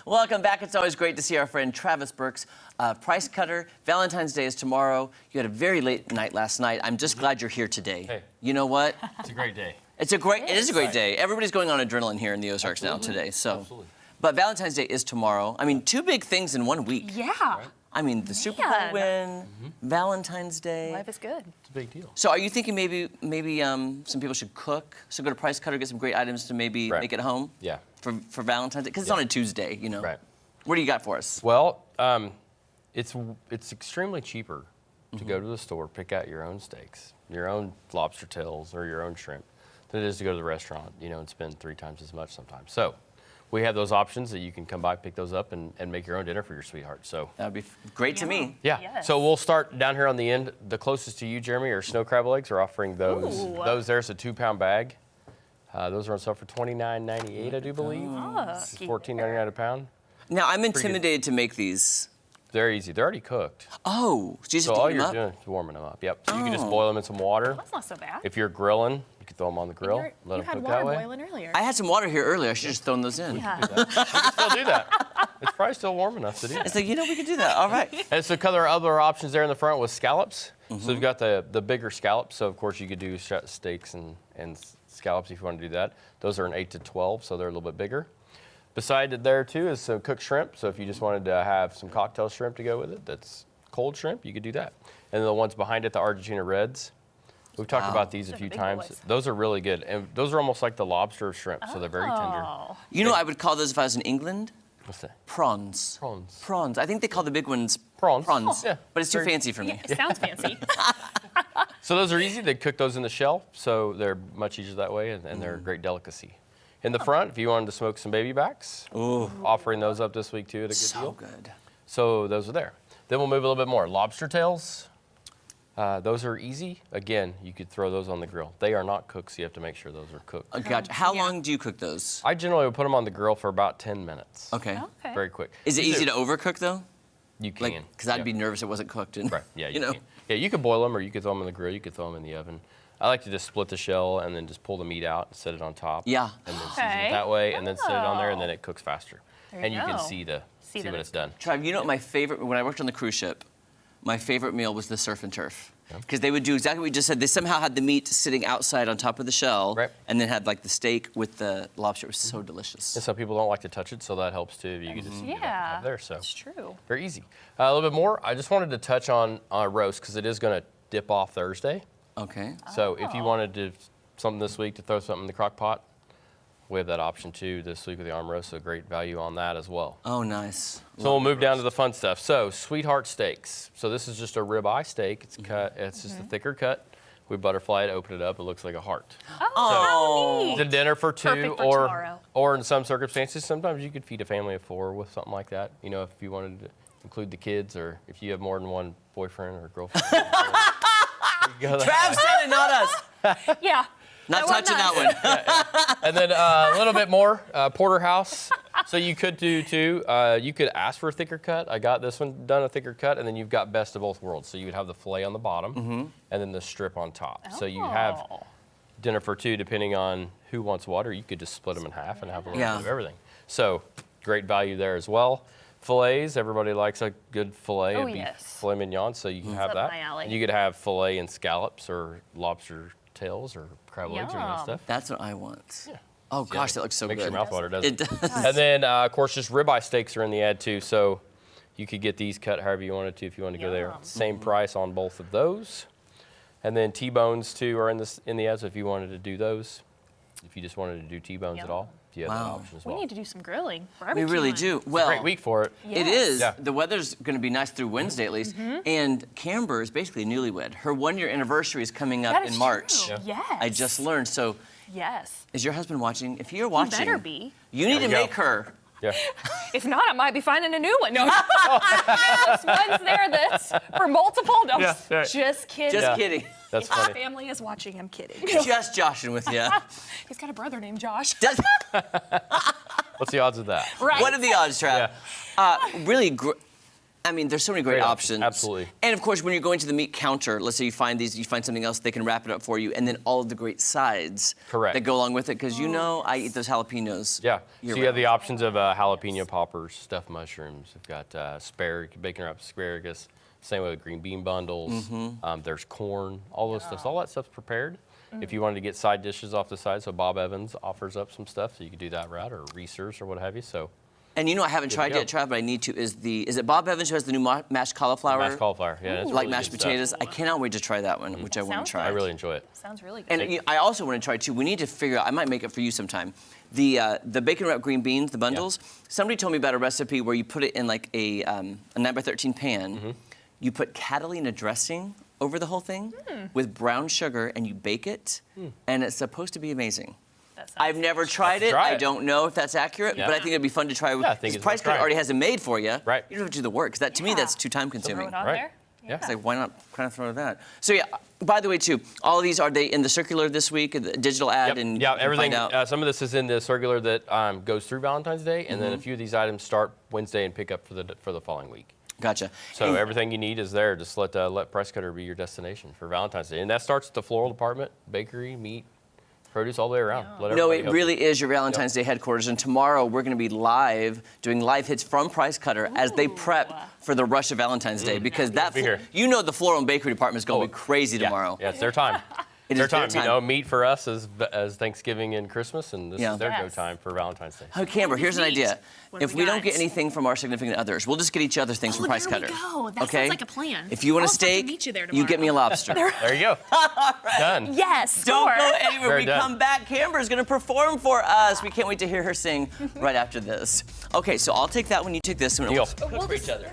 Welcome back. It's always great to see our friend Travis Burks, Price Cutter. Valentine's Day is tomorrow. You had a very late night last night. I'm just glad you're here today. Hey. You know what? It's a great day. It is a great day. Everybody's going on adrenaline here in the Ozarks now today. So, Absolutely. But Valentine's Day is tomorrow. I mean, two big things in 1 week. Yeah. Right. I mean, the Super Bowl win, Valentine's Day. Life is good. It's a big deal. So are you thinking maybe some people should cook? So go to Price Cutter, get some great items to maybe make it home? Yeah. For Valentine's Day? Because it's on a Tuesday, you know. Right. What do you got for us? Well, it's extremely cheaper to go to the store, pick out your own steaks, your own lobster tails, or your own shrimp, than it is to go to the restaurant, you know, and spend 3 times as much sometimes. So we have those options that you can come by, pick those up, and make your own dinner for your sweetheart. So That would be great to me. yeah. Yes. So we'll start down here on the end. The closest to you, Jeremy, are snow crab legs. We're offering those. Ooh. There's a 2-pound bag. Those are on sale for $29.98, I do believe. This is $14.99 a pound. Now, I'm intimidated to make these. They're easy. They're already cooked. Oh, so you just So have all to heat you're them up? doing is warming them up. Yep. So you can just boil them in some water. That's not so bad. If you're grilling, you can throw them on the grill. You Let them had cook water that way. boiling earlier. I had some water here earlier. I should have just thrown those in. Yeah. You can still do that. It's probably still warm enough to do that. It's like, you know, we could do that. All right. And so other options there in the front with scallops. So we've got the bigger scallops. So of course you could do steaks and scallops if you want to do that. Those are an 8 to 12, so they're a little bit bigger. Beside it there too is some cooked shrimp. So if you just wanted to have some cocktail shrimp to go with it, that's cold shrimp, you could do that. And then the ones behind it, the Argentina Reds. We've talked about these a few big times. boys. Those are really good. And those are almost like the lobster shrimp, so they're very tender. Oh. You know what I would call those if I was in England? What's that? Prawns. Prawns. Prawns. I think they call the big ones Prawns. prawns. Yeah. But it's too fancy for me. It sounds fancy. So those are easy. They cook those in the shell, so they're much easier that way, and they're a great delicacy. In the front, if you wanted to smoke some baby backs, offering those up this week too at a good So deal. good. So those are there. Then we'll move a little bit more. Lobster tails. Those are easy. Again, you could throw those on the grill. They are not cooked, so you have to make sure those are cooked. Gotcha. How long do you cook those? I generally would put them on the grill for about 10 minutes. Okay. Okay. Very quick. Is it easy to overcook though? You can. Like, because I'd be nervous it wasn't cooked. And, Right. Yeah. you know. Can. Yeah. You could boil them, or you could throw them in the grill. You could throw them in the oven. I like to just split the shell and then just pull the meat out and set it on top. Yeah. And then season Okay. it that way, and then set it on there, and then it cooks faster. There And you you can go. see that when it's done. Tribe, you know what my favorite, when I worked on the cruise ship, my favorite meal was the surf and turf. Because they would do exactly what you just said. They somehow had the meat sitting outside on top of the shell, Right. and then had like the steak with the lobster. It was so delicious. And some people don't like to touch it, so that helps too. You can just do that Yeah. there. So It's true. very easy. A little bit more. I just wanted to touch on roast because it is going to dip off Thursday. Okay. So if you wanted to something this week to throw something in the crock pot, we have that option too this week with the arm roast. So great value on that as well. Oh, nice. So we'll move down to the fun stuff. So sweetheart steaks. So this is just a ribeye steak. It's cut. It's just a thicker cut. We butterfly it, open it up. It looks like a heart. Oh, It's a dinner for 2, Perfect for tomorrow. or in some circumstances, sometimes you could feed a family of 4 with something like that. You know, if you wanted to include the kids, or if you have more than one boyfriend or girlfriend. Trav said it, not us. Yeah. Not No, I'm touching not. that one. And then a little bit more, porterhouse. So you could do too. You could ask for a thicker cut. I got this one done a thicker cut, and then you've got best of both worlds. So you would have the fillet on the bottom, and then the strip on top. So you have Oh. dinner for 2, depending on who wants what, or you could just split them in half and have a little Yeah. bit of everything. So great value there as well. Fillets, everybody likes a good fillet, Oh, a beef yes. filet mignon, so you can have up that. my alley. And you could have fillet and scallops, or lobster tails, or crab legs, or that Yum. stuff. That's what I want. Yeah. Oh, gosh, that looks so Makes good. your mouth water, doesn't It it? does. And then, of course, just ribeye steaks are in the ad too, so you could get these cut however you wanted to if you want to go there. Yum. Same price on both of those. And then T-bones too are in the ad, so if you wanted to do those, if you just wanted to do T-bones at Yum. all, you have that Wow. option as We well. need to do some grilling. We Barbecue really night. do. Well, Great week for it. it Yes. is. Yeah. The weather's going to be nice through Wednesday at least. And Camber is basically a newlywed. Her 1-year anniversary is coming up That in is March. true. Yeah. Yes. I just learned. So, Yes. is your husband watching? If you're He watching, better be. you need to we go. make her. Yeah. If not, I might be finding a new one. No. This one's there that's for multiple. No, Yeah, right. just kidding. Just Yeah. kidding. That's If my funny. family is watching, I'm kidding. Just joshing with you. He's got a brother named Josh. Does- What's the odds of that? Right. What are the odds, Trav? Yeah. Really, I mean, there's so many great options. Absolutely. And of course, when you're going to the meat counter, let's say you find something else, they can wrap it up for you, and then all of the great sides that go along with it. Because I eat those jalapenos. Yeah. So you have the options of jalapeno poppers, stuffed mushrooms. We've got bacon wrapped asparagus. Same with green bean bundles. There's corn. All those stuff. All that stuff's prepared. If you wanted to get side dishes off the side, so Bob Evans offers up some stuff, so you could do that route, or Reese's or what have you. So. And I haven't tried yet, Trav, but I need to. Is it Bob Evans who has the new mashed cauliflower? Mashed cauliflower, yeah. It's like really mashed good potatoes. stuff. I cannot wait to try that one, which I want to try. I really enjoy it. Sounds really good. And I also want to try too. We need to figure out. I might make it for you sometime. The bacon wrapped green beans, the bundles. Yeah. Somebody told me about a recipe where you put it in like a 9x13 pan. You put Catalina dressing over the whole thing with brown sugar, and you bake it, and it's supposed to be amazing. I've never tried it. I don't know if that's accurate, but I think it'd be fun to try. Yeah, I think it's Price Cut already has it made for you. Right. You don't have to do the work. Because to me, that's too time consuming. Throw it on there. Yeah. It's like, why not kind of throw that? So yeah, by the way, too, all of these, are they in the circular this week, the digital ad? Yep. And yeah, everything. Find out? Some of this is in the circular that goes through Valentine's Day, and then a few of these items start Wednesday and pick up for the following week. Gotcha. So everything you need is there. Just let Price Cutter be your destination for Valentine's Day. And that starts at the floral department, bakery, meat, produce, all the way around. No, it really is your Valentine's Day headquarters. And tomorrow we're going to be doing live hits from Price Cutter as they prep for the rush of Valentine's Day. Because the floral and bakery department is going to be crazy tomorrow. Yeah, it's their time. It is their time. Meat for us as Thanksgiving and Christmas, and this is their go time for Valentine's Day. Oh, Camber, here's an idea. If we don't get anything from our significant others, we'll just get each other things from Price Cutter. Go. That sounds like a plan. If you want a steak, you get me a lobster. There you go. Done. Yes. Don't go anywhere. Very We done. come back. Camber's going to perform for us. We can't wait to hear her sing right after this. Okay, so I'll take that one. You take this one. Deal. Cook for each other.